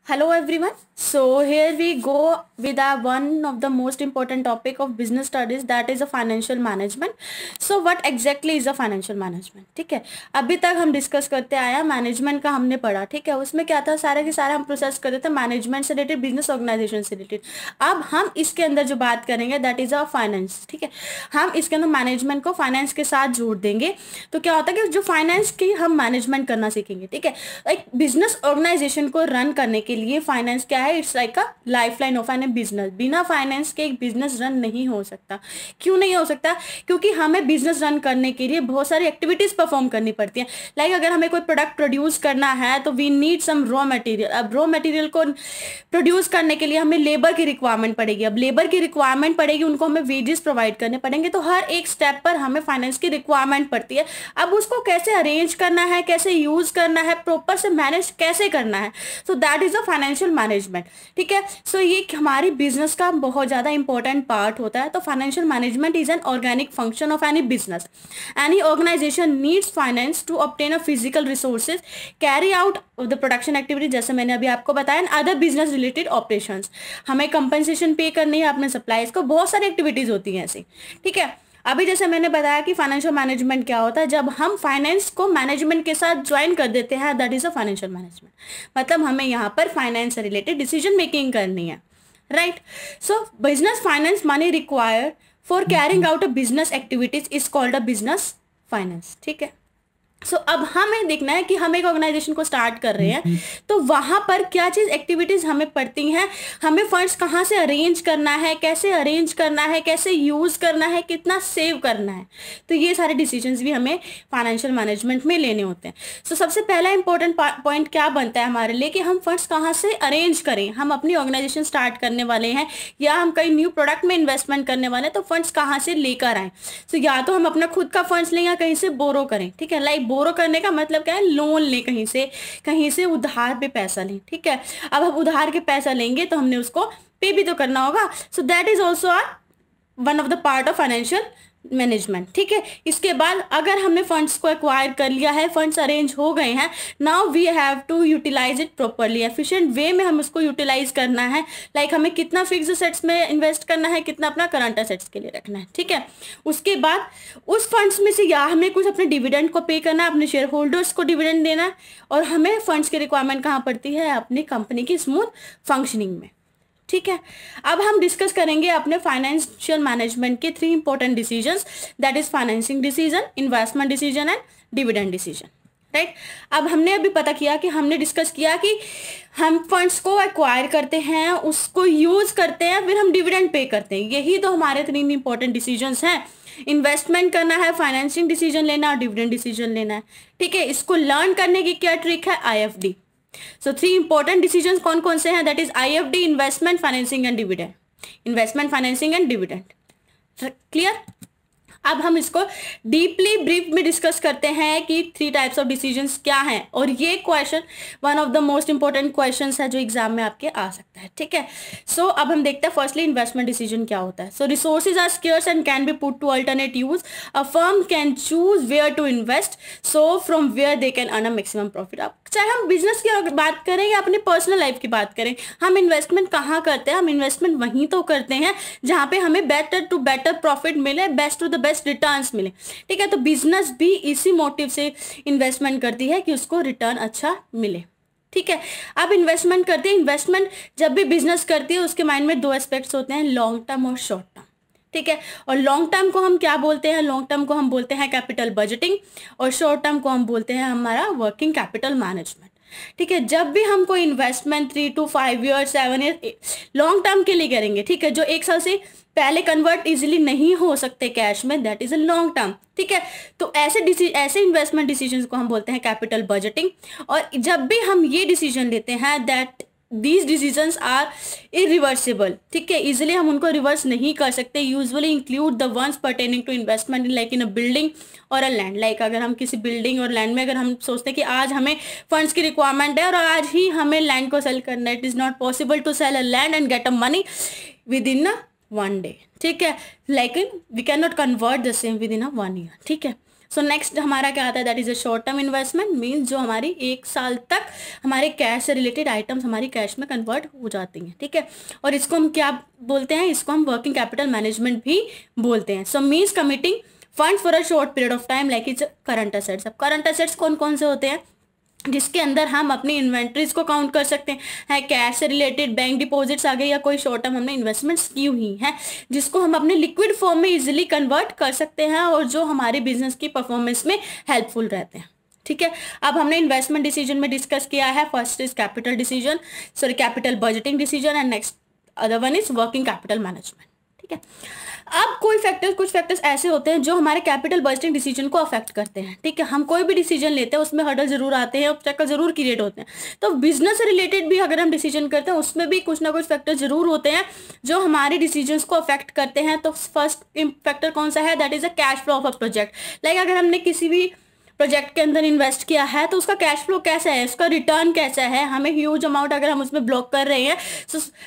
Hello everyone. So here we go with our one of the most important topic of business studies, that is a financial management. So what exactly is a financial management? ठीक है, अभी तक हम discuss करते आया management का हमने पढ़ा, ठीक है। उसमें क्या था, सारे के सारे हम प्रोसेस करते थे मैनेजमेंट से रिलेटेड, बिजनेस ऑर्गेनाइजेशन से रिलेटेड। अब हम इसके अंदर जो बात करेंगे दैट इज अ फाइनेंस, ठीक है। हम इसके अंदर मैनेजमेंट को फाइनेंस के साथ जोड़ देंगे, तो क्या होता है कि जो फाइनेंस की हम मैनेजमेंट करना सीखेंगे, ठीक है। एक बिजनेस ऑर्गेनाइजेशन को रन करने के लिए फाइनेंस क्या है, it's like a lifeline of an business. बिना फाइनेंस के एक बिजनेस रन नहीं हो सकता। क्यों नहीं हो सकता? क्योंकि हमें बिजनेस रन करने के लिए बहुत सारी एक्टिविटीज परफॉर्म करनी पड़ती है। लाइक अगर हमें कोई प्रोडक्ट प्रोड्यूस करना है तो we need some raw material. अब रॉ मटेरियल को प्रोड्यूस करने के लिए हमें लेबर की रिक्वायरमेंट पड़ेगी। अब लेबर की रिक्वायरमेंट पड़ेगी, उनको हमें वेजेस प्रोवाइड करने पड़ेंगे। तो हर एक स्टेप पर हमें फाइनेंस की रिक्वायरमेंट पड़ती है। अब उसको कैसे अरेंज करना है, कैसे यूज करना है, प्रॉपर से मैनेज कैसे करना है, so that is a financial management, ठीक है। सो ये हमारी बिजनेस का बहुत ज्यादा इंपॉर्टेंट पार्ट होता है। तो financial management is an organic function of any business. Any organisation needs finance to obtain a physical resources, carry out the production activity, जैसे मैंने अभी आपको बताया, and other business related operations. हमें कंपनसेशन पे करनी है अपने सप्लाईज को, बहुत सारी एक्टिविटीज होती हैं ऐसी, ठीक है। अभी जैसे मैंने बताया कि फाइनेंशियल मैनेजमेंट क्या होता है, जब हम फाइनेंस को मैनेजमेंट के साथ ज्वाइन कर देते हैं, that is a financial management. मतलब हमें यहाँ पर फाइनेंस से रिलेटेड डिसीजन मेकिंग करनी है, right. So business finance money required for carrying out a business activities is called a business finance, ठीक है। सो अब हमें देखना है कि हम एक ऑर्गेनाइजेशन को स्टार्ट कर रहे हैं, तो वहां पर क्या चीज एक्टिविटीज हमें पड़ती हैं, हमें फंड्स कहाँ से अरेंज करना है, कैसे अरेंज करना है, कैसे यूज करना है, कितना सेव करना है। तो ये सारे डिसीजंस भी हमें फाइनेंशियल मैनेजमेंट में लेने होते हैं। सो सबसे पहला इंपॉर्टेंट पॉइंट क्या बनता है हमारे लिए कि हम फंड्स कहाँ से अरेंज करें। हम अपनी ऑर्गेनाइजेशन स्टार्ट करने वाले हैं या हम कई न्यू प्रोडक्ट में इन्वेस्टमेंट करने वाले हैं, तो फंड्स कहाँ से लेकर आए। सो या तो हम अपना खुद का फंड्स लें या कहीं से बोरो करें, ठीक है। लाइक बोरो करने का मतलब क्या है, लोन लें, कहीं से उधार पे पैसा लें, ठीक है। अब हम उधार के पैसा लेंगे तो हमने उसको पे भी तो करना होगा। So that is also one of the part of financial management, ठीक है। इसके बाद अगर हमने फंड्स को एक्वायर कर लिया है, फंड्स अरेंज हो गए हैं, now we have to utilise it properly, efficient way में हम उसको यूटिलाइज करना है। लाइक हमें कितना फिक्स असेट्स में इन्वेस्ट करना है, कितना अपना करंट असेट्स के लिए रखना है, ठीक है। उसके बाद उस फंड्स में से या हमें कुछ अपने डिविडेंड को पे करना है, अपने शेयर होल्डर्स को डिविडेंड देना है, और हमें फंड्स की रिक्वायरमेंट कहाँ पड़ती है, अपनी कंपनी की स्मूथ फंक्शनिंग में, ठीक है। अब हम डिस्कस करेंगे अपने फाइनेंशियल मैनेजमेंट के 3 important decisions, that is financing decision, investment decision and dividend decision, right. अब हमने अभी पता किया कि हमने डिस्कस किया कि हम फंड्स को एक्वायर करते हैं, उसको यूज करते हैं, फिर हम डिविडेंड पे करते हैं। यही तो हमारे 3 इंपॉर्टेंट डिसीजंस हैं। इन्वेस्टमेंट करना है, फाइनेंसिंग डिसीजन लेना और डिविडेंड डिसीजन लेना है, ठीक है। इसको लर्न करने की क्या ट्रिक है, IFD। सो 3 इंपॉर्टेंट डिसीजंस कौन कौन से हैं, that is IFD, investment, financing and dividend. Investment, financing and dividend, clear. अब हम इसको डीपली ब्रीफ में डिस्कस करते हैं कि 3 टाइप्स ऑफ डिसीजंस क्या हैं, और ये question one of the most important questions है जो एग्जाम में आपके आ सकता है, ठीक है। सो अब हम देखते हैं फर्स्टली इन्वेस्टमेंट डिसीजन क्या होता है। So resources are scarce and can be put to alternate use. A firm can choose where to invest, so from where they can earn a maximum profit. अब चाहे हम बिजनेस की बात करें या अपनी पर्सनल लाइफ की बात करें, हम इन्वेस्टमेंट कहाँ करते हैं, हम इन्वेस्टमेंट वहीं तो करते हैं जहाँ पे हमें बेटर टू बेटर प्रॉफिट मिले, best to the best returns मिले, ठीक है। तो बिजनेस भी इसी मोटिव से इन्वेस्टमेंट करती है कि उसको रिटर्न अच्छा मिले, ठीक है। अब इन्वेस्टमेंट करती है, इन्वेस्टमेंट जब भी बिजनेस करती है उसके माइंड में 2 एस्पेक्ट्स होते हैं, लॉन्ग टर्म और शॉर्ट टर्म, ठीक है। और लॉन्ग टर्म को हम क्या बोलते हैं, लॉन्ग टर्म को हम बोलते हैं कैपिटल बजटिंग, और शॉर्ट टर्म को हम बोलते हैं हमारा वर्किंग कैपिटल मैनेजमेंट, ठीक है। जब भी हम कोई investment 3 to 5 years 7 years long term के लिए करेंगे, ठीक है, जो 1 साल से पहले कन्वर्ट इजीली नहीं हो सकते कैश में, that is a long term, ठीक है। तो ऐसे इन्वेस्टमेंट डिसीजंस को हम बोलते हैं कैपिटल बजटिंग। और जब भी हम ये डिसीजन लेते हैं that these decisions are irreversible, ठीक है, इजिली हम उनको रिवर्स नहीं कर सकते। Usually include the ones pertaining to investment in like in a building or a land. Like अगर हम किसी बिल्डिंग और लैंड में अगर हम सोचते हैं कि आज हमें फंड्स की रिक्वायरमेंट है और आज ही हमें लैंड को सेल करना है, it is not possible to sell a land and get a money within a 1 day, ठीक है। Like we can not convert the same within a 1 year, ठीक है। सो नेक्स्ट हमारा क्या आता है, that is a short term investment, means जो हमारी 1 साल तक हमारे कैश से रिलेटेड आइटम्स हमारी कैश में कन्वर्ट हो जाती हैं, ठीक है। और इसको हम क्या बोलते हैं, इसको हम वर्किंग कैपिटल मैनेजमेंट भी बोलते हैं। So means committing funds for a short period of time like its current assets. अब करंट असेट्स कौन कौन से होते हैं, जिसके अंदर हम अपनी इन्वेंट्रीज को काउंट कर सकते हैं, कैश से रिलेटेड बैंक डिपॉजिट्स आ गए या कोई शॉर्ट टर्म हमने इन्वेस्टमेंट्स की हुई हैं, जिसको हम अपने लिक्विड फॉर्म में इजीली कन्वर्ट कर सकते हैं और जो हमारे बिजनेस की परफॉर्मेंस में हेल्पफुल रहते हैं, ठीक है। अब हमने इन्वेस्टमेंट डिसीजन में डिस्कस किया है, first is capital decision, sorry capital budgeting decision, and next other one is working capital management, ठीक है। अब कुछ फैक्टर्स ऐसे होते हैं जो हमारे कैपिटल बजटिंग डिसीजन को अफेक्ट करते हैं, ठीक है। हम कोई भी डिसीजन लेते हैं उसमें हर्डल जरूर आते हैं, ऑब्स्टेकल जरूर क्रिएट होते हैं। तो बिजनेस से रिलेटेड भी अगर हम डिसीजन करते हैं उसमें भी कुछ ना कुछ फैक्टर जरूर होते हैं जो हमारे डिसीजंस को अफेक्ट करते हैं। तो फर्स्ट फैक्टर कौन सा है, that is a cash flow of a project. Like अगर हमने किसी भी प्रोजेक्ट के अंदर इन्वेस्ट किया है तो उसका कैश फ्लो कैसा है, उसका रिटर्न कैसा है, हमें ह्यूज अमाउंट अगर हम उसमें ब्लॉक कर रहे हैं,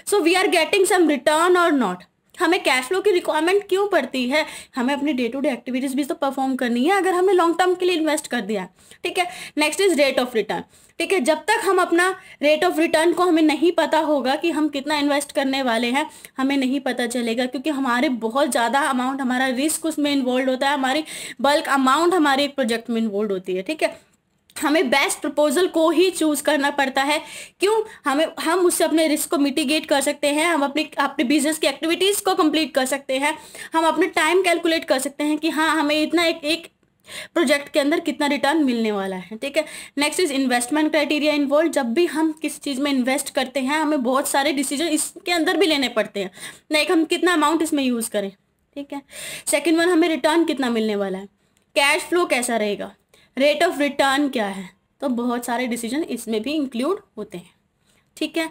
so we are getting some return or not. हमें कैश फ्लो की रिक्वायरमेंट क्यों पड़ती है, हमें अपनी डे टू डे एक्टिविटीज भी तो परफॉर्म करनी है अगर हमने लॉन्ग टर्म के लिए इन्वेस्ट कर दिया है, ठीक है। Next is rate of return, ठीक है। जब तक हम अपना रेट ऑफ रिटर्न को हमें नहीं पता होगा कि हम कितना इन्वेस्ट करने वाले हैं, हमें नहीं पता चलेगा, क्योंकि हमारे बहुत ज़्यादा अमाउंट, हमारा रिस्क उसमें इन्वॉल्व होता है, हमारी बल्क अमाउंट हमारे एक प्रोजेक्ट में इन्वॉल्व होती है, ठीक है। हमें बेस्ट प्रपोजल को ही चूज करना पड़ता है, क्यों, हम उससे अपने रिस्क को मिटिगेट कर सकते हैं, हम अपने बिजनेस की एक्टिविटीज को कंप्लीट कर सकते हैं, हम अपने टाइम कैलकुलेट कर सकते हैं कि हाँ हमें इतना एक प्रोजेक्ट के अंदर कितना रिटर्न मिलने वाला है, ठीक है। Next is investment criteria involve. जब भी हम किसी चीज़ में इन्वेस्ट करते हैं हमें बहुत सारे डिसीजन इसके अंदर भी लेने पड़ते हैं, लाइक हम कितना अमाउंट इसमें यूज़ करें, ठीक है। सेकेंड वन, हमें रिटर्न कितना मिलने वाला है, कैश फ्लो कैसा रहेगा, रेट ऑफ रिटर्न क्या है। तो बहुत सारे डिसीजन इसमें भी इंक्लूड होते हैं, ठीक है।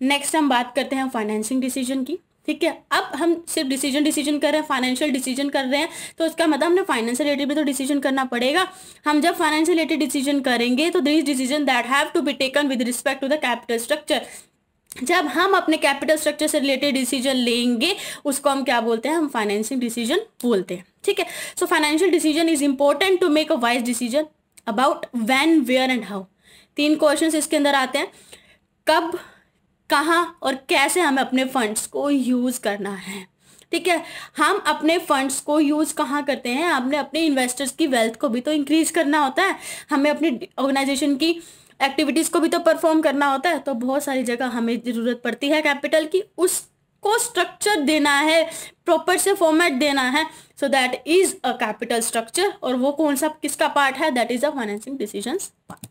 नेक्स्ट हम बात करते हैं फाइनेंसिंग डिसीजन की, ठीक है। अब हम सिर्फ डिसीजन कर रहे हैं, फाइनेंशियल डिसीजन कर रहे हैं, तो उसका मतलब हमने फाइनेंस रिलेटेड भी तो डिसीजन करना पड़ेगा। हम जब फाइनेंशियल रिलेटेड डिसीजन करेंगे तो this decision that have to be taken with respect to the capital structure. जब हम अपने कैपिटल स्ट्रक्चर से रिलेटेड डिसीजन लेंगे उसको हम क्या बोलते हैं, हम फाइनेंसिंग डिसीजन बोलते हैं, ठीक है। So financial decision is important to make a wise decision about when, where and how. 3 questions इसके अंदर आते हैं, कब, कहाँ और कैसे हमें अपने फंड्स को यूज करना है, ठीक है। हम अपने फंड्स को यूज कहाँ करते हैं, हमने अपने इन्वेस्टर्स की वेल्थ को भी तो इंक्रीज करना होता है, हमें अपनी ऑर्गेनाइजेशन की एक्टिविटीज को भी तो परफॉर्म करना होता है। तो बहुत सारी जगह हमें जरूरत पड़ती है कैपिटल की, उसको स्ट्रक्चर देना है, प्रॉपर से फॉर्मेट देना है, so that is a capital structure. और वो कौन सा किसका पार्ट है, that is a financing decisions part,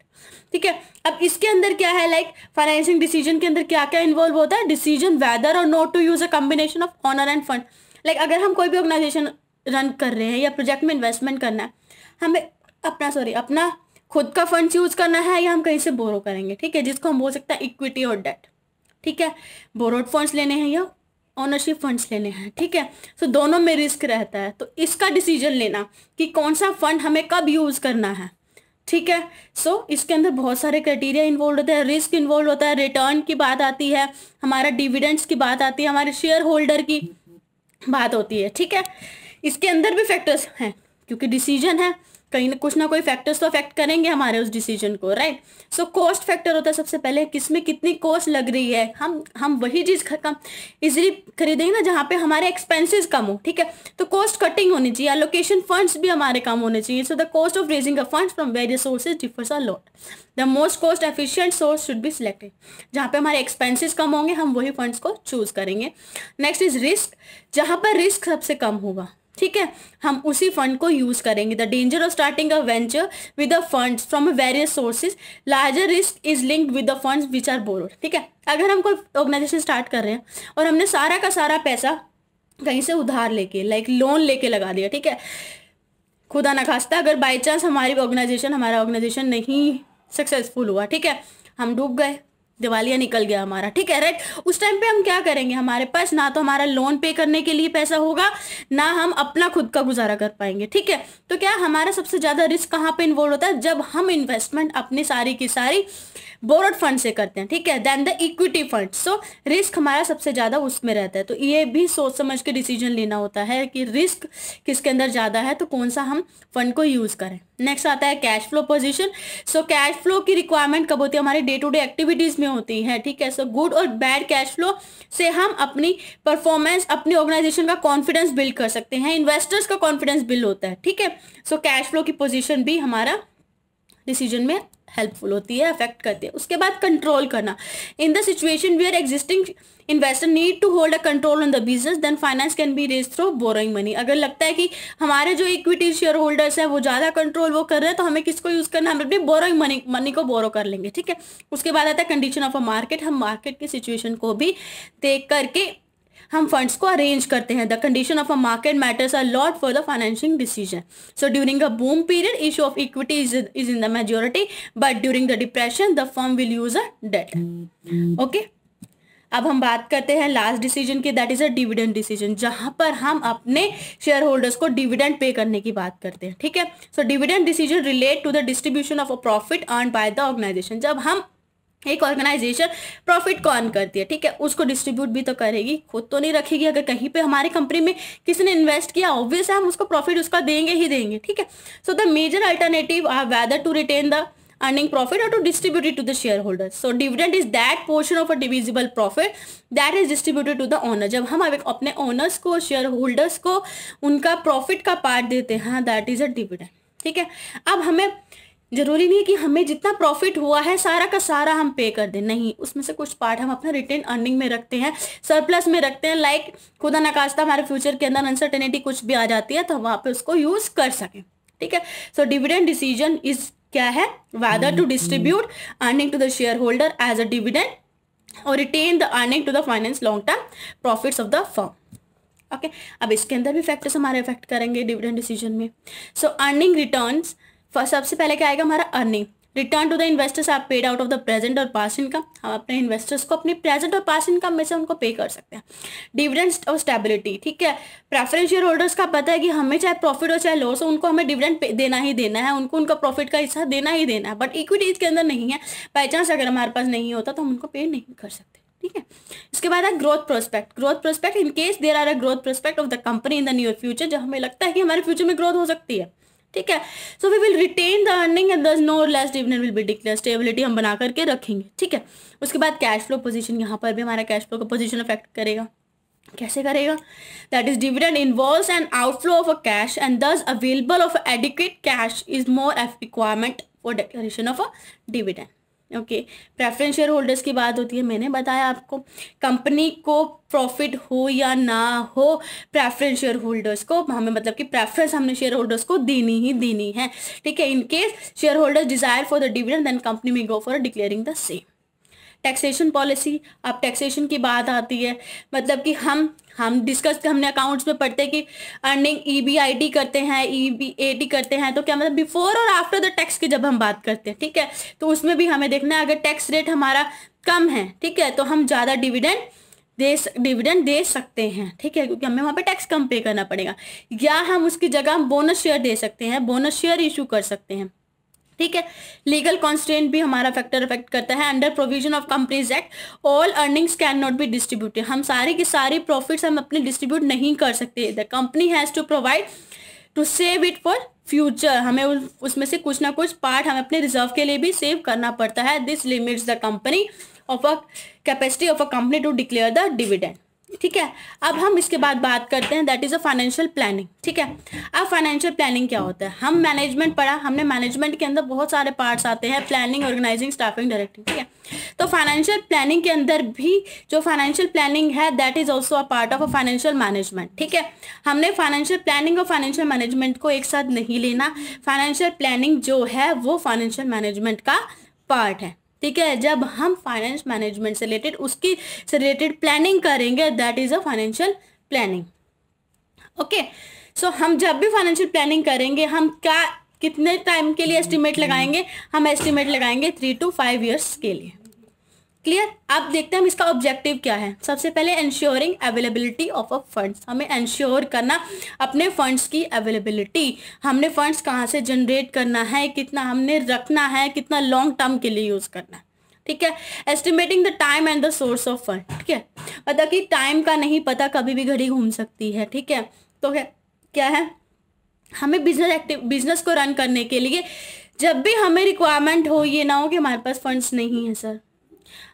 ठीक है। अब इसके अंदर क्या है, लाइक फाइनेंसिंग डिसीजन के अंदर क्या क्या इन्वॉल्व होता है, decision whether or not to use a combination of owner and fund. Like अगर हम कोई भी ऑर्गेनाइजेशन रन कर रहे हैं या प्रोजेक्ट में इन्वेस्टमेंट करना है, हमें अपना खुद का फंड यूज करना है या हम कहीं से बोरो करेंगे, ठीक है, जिसको हम बोल सकते हैं इक्विटी और डेट, ठीक है। बोरोड फंड्स लेने हैं या ओनरशिप फंड्स लेने हैं, ठीक है। सो दोनों में रिस्क रहता है, तो इसका डिसीजन लेना कि कौन सा फंड हमें कब यूज करना है, ठीक है। सो इसके अंदर बहुत सारे क्राइटेरिया इन्वॉल्व होते हैं, रिस्क इन्वॉल्व होता है, रिटर्न की बात आती है, हमारा डिविडेंड्स की बात आती है, हमारे शेयर होल्डर की बात होती है, ठीक है। इसके अंदर भी फैक्टर्स हैं, क्योंकि डिसीजन है, कहीं ना कुछ ना कोई फैक्टर्स तो अफेक्ट करेंगे हमारे उस डिसीजन को, राइट। सो कॉस्ट फैक्टर होता है सबसे पहले, किसमें कितनी कॉस्ट लग रही है, हम वही चीज़ कम इजीली खरीदेंगे ना जहाँ पे हमारे एक्सपेंसेस कम हो, ठीक है। तो कॉस्ट कटिंग होनी चाहिए, एलोकेशन फंड्स भी हमारे कम होने चाहिए। So the cost of raising a funds from various sources differs a lot, the most cost efficient source should be selected. जहाँ पे हमारे एक्सपेंसेस कम होंगे हम वही फंड्स को चूज करेंगे। नेक्स्ट इज रिस्क, जहाँ पर रिस्क सबसे कम होगा, ठीक है, हम उसी फंड को यूज करेंगे। The danger of starting a venture with the funds from various sources, larger risk is linked with the funds which are borrowed, ठीक है। अगर हम कोई ऑर्गेनाइजेशन स्टार्ट कर रहे हैं और हमने सारा का सारा पैसा कहीं से उधार लेके, लाइक लोन लेके लगा दिया, ठीक है, खुदा ना खास्ता अगर बाई चांस हमारा ऑर्गेनाइजेशन नहीं सक्सेसफुल हुआ, ठीक है, हम डूब गए, दिवालिया निकल गया हमारा, ठीक है, राइट। उस टाइम पे हम क्या करेंगे, हमारे पास ना तो हमारा लोन पे करने के लिए पैसा होगा, ना हम अपना खुद का गुजारा कर पाएंगे, ठीक है। तो क्या हमारा सबसे ज्यादा रिस्क कहाँ पे इन्वॉल्व होता है, जब हम इन्वेस्टमेंट अपनी सारी की सारी बोरोड फंड से करते हैं, ठीक है, then the equity fund. So risk हमारा सबसे ज्यादा उसमें रहता है, तो ये भी सोच समझ के डिसीजन लेना होता है कि रिस्क किसके अंदर ज्यादा है तो कौन सा हम फंड को यूज करें। नेक्स्ट आता है cash flow position. So cash flow की रिक्वायरमेंट कब होती है, हमारे डे टू डे एक्टिविटीज में होती है, ठीक है। सो गुड और बैड कैश फ्लो से हम अपनी परफॉर्मेंस, अपनी ऑर्गेनाइजेशन का कॉन्फिडेंस बिल्ड कर सकते हैं, इन्वेस्टर्स का कॉन्फिडेंस बिल्ड होता है, ठीक है। सो कैश फ्लो की पोजीशन भी हमारा डिसीजन में हेल्पफुल होती है, अफेक्ट करती है। उसके बाद कंट्रोल करना, in the situation where existing investor need to hold a control on the business then finance can be raise through borrowing money. अगर लगता है कि हमारे जो इक्विटी शेयर होल्डर्स है वो ज्यादा कंट्रोल वो कर रहे हैं, तो हमें किसको यूज करना, हम अपनी बोरोइंग मनी को बोरो कर लेंगे, ठीक है। उसके बाद आता है कंडीशन ऑफ अ मार्केट, हम मार्केट की सिचुएशन को भी देख करके हम फंड्स को अरेंज करते हैं। The condition of a market matters a lot for the financing decision. So during a boom period issue of equity is in the majority, but during the depression the firm will use a debt. Okay, अब हम बात करते हैं last decision की, that is a dividend decision, जहां पर हम अपने शेयर होल्डर्स को डिविडेंड पे करने की बात करते हैं, ठीक है। So dividend decision relate to the distribution of a profit earn by the organisation. जब हम एक ऑर्गेनाइजेशन प्रॉफिट को अर्न करती है, ठीक है, उसको डिस्ट्रीब्यूट भी तो करेगी, खुद तो नहीं रखेगी। अगर कहीं पे हमारी कंपनी में किसी ने इन्वेस्ट किया, ऑब्वियस है हम उसको प्रॉफिट उसका देंगे ही देंगे, ठीक है। So the major alternative are whether to retain the earning profit or to distribute it to the shareholders. So dividend is that portion of a divisible profit that is distributed to the owner. जब हम अपने owners को, shareholders को उनका profit का part देते हैं, that is a dividend, ठीक है। अब हमें जरूरी नहीं है कि हमें जितना प्रॉफिट हुआ है सारा का सारा हम पे कर दें, नहीं, उसमें से कुछ पार्ट हम अपना रिटेन अर्निंग में रखते हैं, सरप्लस में रखते हैं, लाइक खुदा ना खास्ता हमारे फ्यूचर के अंदर अनसर्टेनिटी कुछ भी आ जाती है तो वहां पे उसको यूज कर सकें, ठीक है। सो डिविडेंड डिसीजन इज क्या है, whether to distribute earning to the share holder as a dividend और retain the earning to the finance long term profits of the firm. Okay, अब इसके अंदर भी फैक्टर्स हमारे अफेक्ट करेंगे डिविडेंड डिसीजन में। सो अर्निंग रिटर्न्स, सबसे पहले क्या आएगा हमारा earning, return to the investors are paid out of the present or past income. हम अपने इन्वेस्टर्स को अपनी प्रेजेंट और पास्ट इनकम में से उनको पे कर सकते हैं। डिविडेंड्स और स्टेबिलिटी, ठीक है, प्रेफरेंस शेयर होल्डर्स का पता है कि हमें चाहे प्रॉफिट हो चाहे लॉस हो उनको हमें डिविडेंड देना ही देना है, उनको उनका प्रॉफिट का हिस्सा देना ही देना है। बट इक्विटीज के अंदर नहीं है, बाई चांस अगर हमारे पास नहीं होता तो हम उनको पे नहीं कर सकते, ठीक है। इसके बाद है growth prospect. Growth prospect in case there are a growth prospect of the company in the near future, जब हमें लगता है कि हमारे फ्यूचर में ग्रोथ हो सकती है, ठीक है। So we will retain the earning and thus no less dividend will be declare. Stability हम बना करके रखेंगे, ठीक है। उसके बाद कैश फ्लो पोजीशन, यहाँ पर भी हमारा कैश फ्लो का पोजीशन अफेक्ट करेगा। कैसे करेगा, that is dividend involves an outflow of a cash and thus available of adequate cash is more requirement for declaration of a dividend. Okay, preference share holders की बात होती है, मैंने बताया आपको कंपनी को प्रॉफिट हो या ना हो, प्रेफरेंस शेयर होल्डर्स को हमें मतलब कि प्रेफरेंस हमने शेयर होल्डर्स को देनी ही देनी है, ठीक है। In case share holders desire for the dividend then company में go for declaring the same. Taxation policy, अब टैक्सेशन की बात आती है, मतलब कि हम डिस्कस हमने अकाउंट्स में पढ़ते हैं कि अर्निंग EBIT करते हैं, EBAT करते हैं, तो क्या मतलब बिफोर और आफ्टर द टैक्स की जब हम बात करते हैं, ठीक है, तो उसमें भी हमें देखना है अगर टैक्स रेट हमारा कम है, ठीक है, तो हम ज़्यादा डिविडेंड दे सकते हैं, ठीक है, क्योंकि हमें वहाँ पे टैक्स कम पे करना पड़ेगा, या हम उसकी जगह हम बोनस शेयर दे सकते हैं, बोनस शेयर इशू कर सकते हैं, ठीक है। लीगल कॉन्स्ट्रेंट भी हमारा फैक्टर अफेक्ट करता है। Under provision of companies act all earnings can not be distributed, हम सारी की सारी प्रॉफिट्स हम अपने डिस्ट्रीब्यूट नहीं कर सकते। The company has to provide to save it for future, हमें उसमें से कुछ ना कुछ पार्ट हमें अपने रिजर्व के लिए भी सेव करना पड़ता है। This limits the company of a capacity of a company to declare the dividend, ठीक है। अब हम इसके बाद बात करते हैं that is a financial planning, ठीक है। अब फाइनेंशियल प्लानिंग क्या होता है, हम मैनेजमेंट पढ़ा, हमने मैनेजमेंट के अंदर बहुत सारे पार्ट्स आते हैं, प्लानिंग, ऑर्गेनाइजिंग, स्टाफिंग, डायरेक्टिंग, ठीक है। तो फाइनेंशियल प्लानिंग के अंदर भी जो फाइनेंशियल प्लानिंग है that is also a part of a financial management, ठीक है। हमने फाइनेंशियल प्लानिंग और फाइनेंशियल मैनेजमेंट को एक साथ नहीं लेना, फाइनेंशियल प्लानिंग जो है वो फाइनेंशियल मैनेजमेंट का पार्ट है, ठीक है। जब हम फाइनेंस मैनेजमेंट से रिलेटेड प्लानिंग करेंगे that is a financial planning, okay. So हम जब भी फाइनेंशियल प्लानिंग करेंगे हम क्या कितने टाइम के लिए एस्टिमेट लगाएंगे, हम एस्टिमेट लगाएंगे 3 to 5 years के लिए, क्लियर। अब देखते हैं हम इसका ऑब्जेक्टिव क्या है। सबसे पहले ensuring availability of a funds, हमें एंश्योर करना अपने फंड्स की अवेलेबिलिटी, हमने फंड्स कहाँ से जनरेट करना है, कितना हमने रखना है, कितना लॉन्ग टर्म के लिए यूज करना है, ठीक है। Estimating the time and the source of fund, ठीक है, मतलब कि टाइम का नहीं पता, कभी भी घड़ी घूम सकती है, ठीक है। तो क्या है, हमें बिजनेस को रन करने के लिए जब भी हमें रिक्वायरमेंट हो, ये ना हो कि हमारे पास फंड्स नहीं है सर,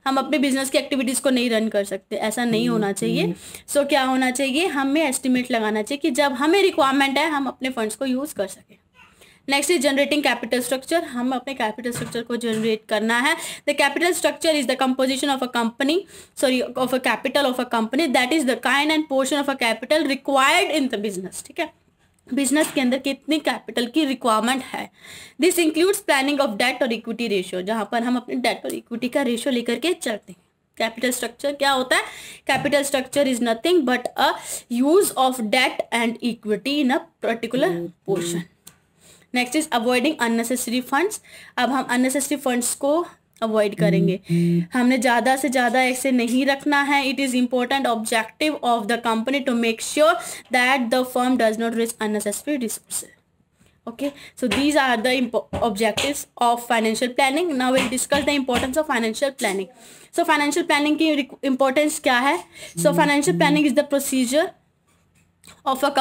हम अपने बिजनेस की एक्टिविटीज को नहीं रन कर सकते, ऐसा नहीं होना चाहिए। सो क्या होना चाहिए, हमें एस्टिमेट लगाना चाहिए कि जब हमें रिक्वायरमेंट है हम अपने फंड्स को यूज कर सकें। Next is generating capital structure, हम अपने कैपिटल स्ट्रक्चर को जनरेट करना है। The capital structure is the composition of a company, sorry of a capital of a company, that is the kind end portion of a capital required in the business, ठीक है। Business के अंदर कितनी capital की requirement है। This includes planning of debt or equity ratio, जहां पर हम अपने डेट और इक्विटी का रेशियो लेकर के चलते हैं। कैपिटल स्ट्रक्चर क्या होता है, capital structure is nothing but a use of debt and equity in a particular portion. Next is avoiding unnecessary funds, अब हम अननेसेसरी फंड्स को अवॉइड करेंगे, हमने ज़्यादा से ज़्यादा ऐसे नहीं रखना है। It is important objective of the company to make sure that the firm does not raise unnecessary resources. Okay, so these are the objectives of financial planning. Now we'll discuss the importance of financial planning. So financial planning की importance क्या है? So financial planning is the procedure of a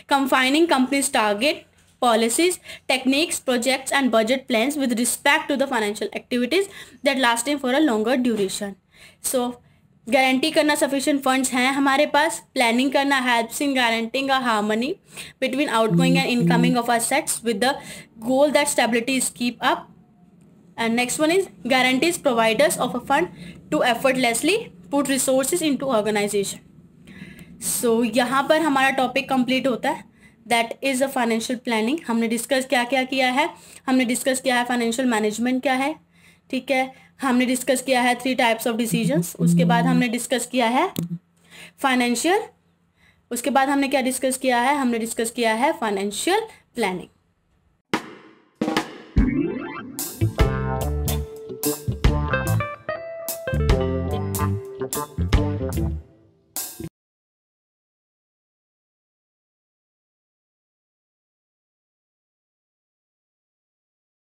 confining company's target, policies, techniques, projects and budget plans with respect to the financial activities that lasting for a longer duration. So guarantee करना sufficient funds हैं हमारे पास, planning करना helps in guaranteeing a harmony between outgoing and incoming of assets with the goal that stability is keep up. And next one is guarantees providers of a fund to effortlessly put resources into organisation. So यहाँ पर हमारा topic complete होता है, that is a financial planning. हमने discuss क्या क्या किया है, हमने डिस्कस किया है फाइनेंशियल मैनेजमेंट क्या है, ठीक है, हमने डिस्कस किया है 3 टाइप्स ऑफ डिसीजंस, उसके बाद हमने डिस्कस किया है फाइनेंशियल, उसके बाद हमने क्या डिस्कस किया है, हमने डिस्कस किया है फाइनेंशियल प्लानिंग।